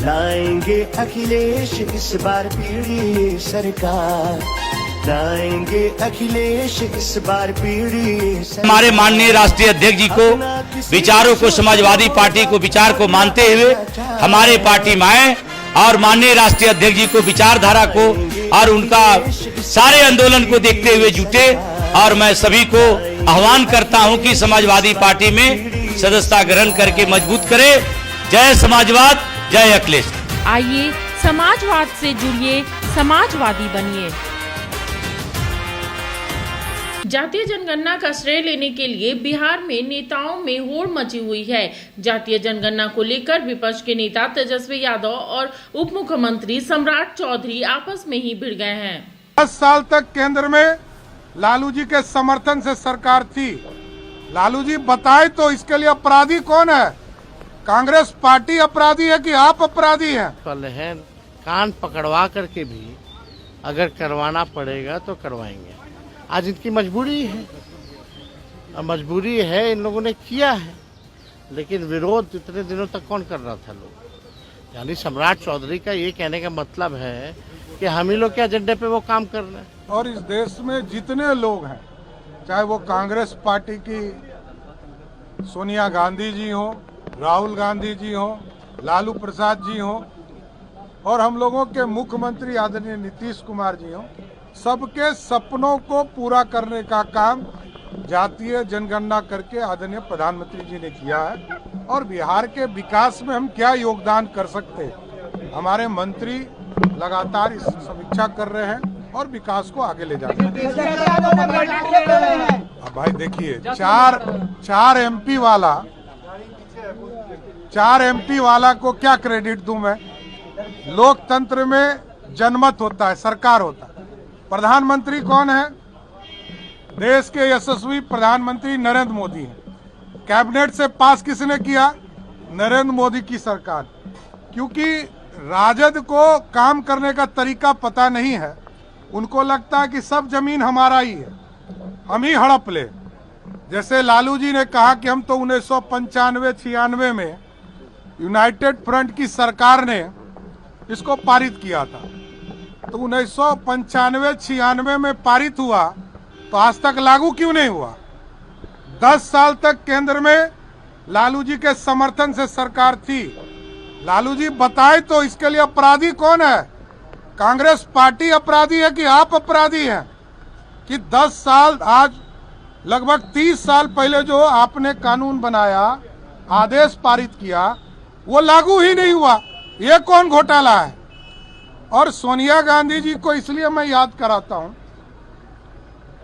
लाएंगे अखिलेश इस बार पीढ़ी सरकार, लाएंगे अखिलेश इस बार पीढ़ी सरकार। हमारे माननीय राष्ट्रीय अध्यक्ष जी को विचारों को, समाजवादी पार्टी को विचार को मानते हुए हमारे पार्टी में आए और माननीय राष्ट्रीय अध्यक्ष जी को विचारधारा को और उनका सारे आंदोलन को देखते हुए जुटे। और मैं सभी को आह्वान करता हूं कि समाजवादी पार्टी में सदस्यता ग्रहण करके मजबूत करें। जय समाजवाद, जय अखिलेश। आइए समाजवाद से जुड़िए, समाजवादी बनिए। जातीय जनगणना का श्रेय लेने के लिए बिहार में नेताओं में होड़ मची हुई है। जातीय जनगणना को लेकर विपक्ष के नेता तेजस्वी यादव और उप मुख्यमंत्री सम्राट चौधरी आपस में ही भिड़ गए हैं। 10 साल तक केंद्र में लालू जी के समर्थन से सरकार थी। लालू जी बताए तो इसके लिए अपराधी कौन है? कांग्रेस पार्टी अपराधी है कि आप अपराधी हैं? कान पकड़वा करके भी अगर करवाना पड़ेगा तो करवाएंगे। आज इनकी मजबूरी है, मजबूरी है, इन लोगों ने किया है, लेकिन विरोध इतने दिनों तक कौन कर रहा था लोग? यानी सम्राट चौधरी का ये कहने का मतलब है कि हम ही लोग के एजेंडे पे वो काम कर रहे हैं। और इस देश में जितने लोग हैं, चाहे वो कांग्रेस पार्टी की सोनिया गांधी जी हो, राहुल गांधी जी हो, लालू प्रसाद जी हो, और हम लोगों के मुख्यमंत्री आदरणीय नीतीश कुमार जी हो, सबके सपनों को पूरा करने का काम जातीय जनगणना करके आदरणीय प्रधानमंत्री जी ने किया है। और बिहार के विकास में हम क्या योगदान कर सकते हैं, हमारे मंत्री लगातार इस समीक्षा कर रहे हैं और विकास को आगे ले जा रहे हैं। अब भाई देखिए, चार एमपी वाला को क्या क्रेडिट दूं मैं? लोकतंत्र में जनमत होता है, सरकार होता है। प्रधानमंत्री कौन है? देश के यशस्वी प्रधानमंत्री नरेंद्र मोदी हैं। कैबिनेट से पास किसने किया? नरेंद्र मोदी की सरकार। क्योंकि राजद को काम करने का तरीका पता नहीं है, उनको लगता है कि सब जमीन हमारा ही है, हम ही हड़प ले। जैसे लालू जी ने कहा कि हम तो 1995-96 में यूनाइटेड फ्रंट की सरकार ने इसको पारित किया था, तो 1995-96 में पारित हुआ तो आज तक लागू क्यों नहीं हुआ? 10 साल तक केंद्र में लालू जी के समर्थन से सरकार थी। लालू जी बताए तो इसके लिए अपराधी कौन है? कांग्रेस पार्टी अपराधी है कि आप अपराधी हैं? कि 10 साल, आज लगभग 30 साल पहले जो आपने कानून बनाया, आदेश पारित किया, वो लागू ही नहीं हुआ। ये कौन घोटाला है? और सोनिया गांधी जी को इसलिए मैं याद कराता हूं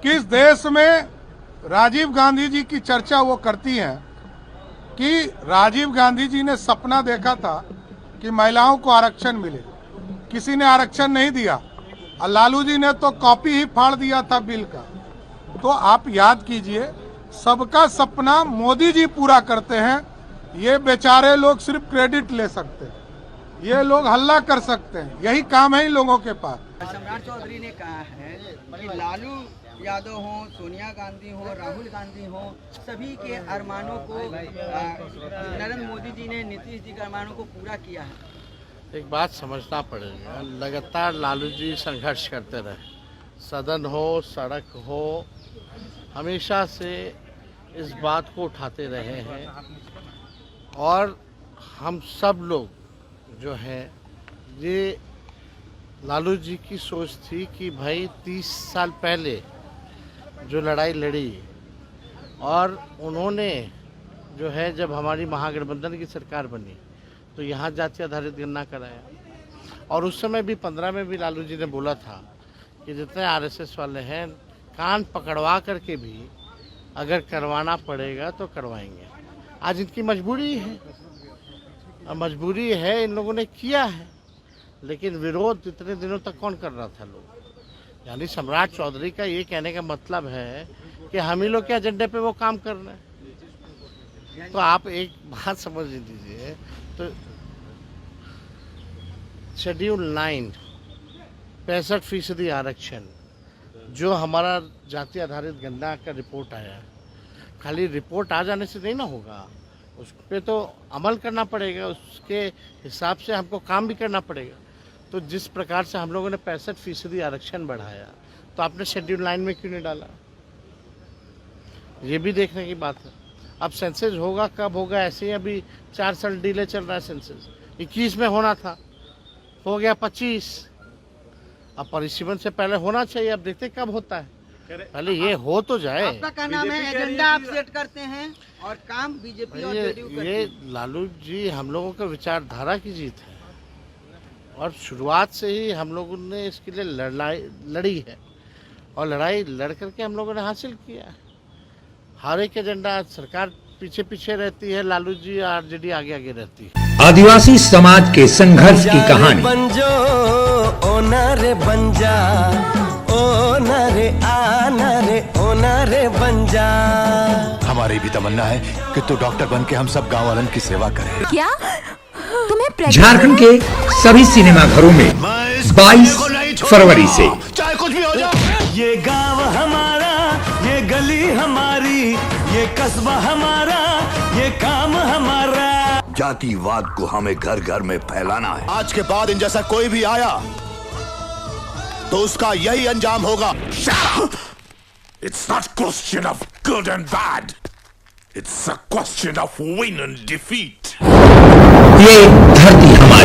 कि इस देश में राजीव गांधी जी की चर्चा वो करती हैं कि राजीव गांधी जी ने सपना देखा था कि महिलाओं को आरक्षण मिले, किसी ने आरक्षण नहीं दिया, और लालू जी ने तो कॉपी ही फाड़ दिया था बिल का। तो आप याद कीजिए, सबका सपना मोदी जी पूरा करते हैं। ये बेचारे लोग सिर्फ क्रेडिट ले सकते हैं, ये लोग हल्ला कर सकते हैं, यही काम है इन लोगों के पास। सम्राट चौधरी ने कहा है कि लालू यादव हो, सोनिया गांधी हो, राहुल गांधी हो, सभी के अरमानों को नरेंद्र मोदी जी ने, नीतीश जी के अरमानों को पूरा किया है। एक बात समझना पड़ेगा, लगातार लालू जी संघर्ष करते रहे, सदन हो, सड़क हो, हमेशा से इस बात को उठाते रहे हैं। और हम सब लोग जो है, ये लालू जी की सोच थी कि भाई 30 साल पहले जो लड़ाई लड़ी, और उन्होंने जो है, जब हमारी महागठबंधन की सरकार बनी तो यहाँ जाति आधारित गणना कराया। और उस समय भी 15 में भी लालू जी ने बोला था कि जितने आरएसएस वाले हैं, कान पकड़वा करके भी अगर करवाना पड़ेगा तो करवाएंगे। आज इनकी मजबूरी है, मजबूरी है, इन लोगों ने किया है, लेकिन विरोध इतने दिनों तक कौन कर रहा था लोग? यानी सम्राट चौधरी का ये कहने का मतलब है कि हम ही लोग के एजेंडे पे वो काम कर रहे हैं। तो आप एक बात समझ लीजिए, तो शेड्यूल 9 65% आरक्षण जो हमारा जाति आधारित गणना का रिपोर्ट आया, खाली रिपोर्ट आ जाने से नहीं ना होगा, उस पे तो अमल करना पड़ेगा, उसके हिसाब से हमको काम भी करना पड़ेगा। तो जिस प्रकार से हम लोगों ने 65% आरक्षण बढ़ाया, तो आपने शेड्यूल 9 में क्यों नहीं डाला? ये भी देखने की बात है। अब सेंसस होगा कब होगा, ऐसे ही अभी 4 साल डिले चल रहा है। सेंसस 21 में होना था, हो गया 25। अब परिसीमन से पहले होना चाहिए, अब देखते कब होता है, पहले ये हो तो जाए। आपका क्या नाम है? एजेंडा आप सेट करते हैं और काम बीजेपी और जेडीयू करती है। ये लालू जी हम लोगों का विचारधारा की जीत है, और शुरुआत से ही हम लोगों ने इसके लिए लड़ी है, और लड़ाई लड़ करके हम लोगों ने हासिल किया है। हर एक एजेंडा, सरकार पीछे पीछे रहती है, लालू जी आरजेडी आगे आगे रहती है। आदिवासी समाज के संघर्ष की कहानी बंजो ओनरे बंजा ओनरे आनरे ओनरे बंजा। हमारी भी तमन्ना है कि तू डॉक्टर बन के हम सब गाँव वालों की सेवा करे। क्या तुम्हें झारखंड के सभी सिनेमा घरों में 22 फरवरी से चाहे कुछ भी हो जाए, ये गांव हमारा, ये गली हमारी, ये कस्बा हमारा, ये काम हमारा। जातिवाद को हमें घर घर में फैलाना है। आज के बाद इन जैसा कोई भी आया तो उसका यही अंजाम होगा। It's not question of good and bad. It's a question of win and defeat. ये धरती हमारी,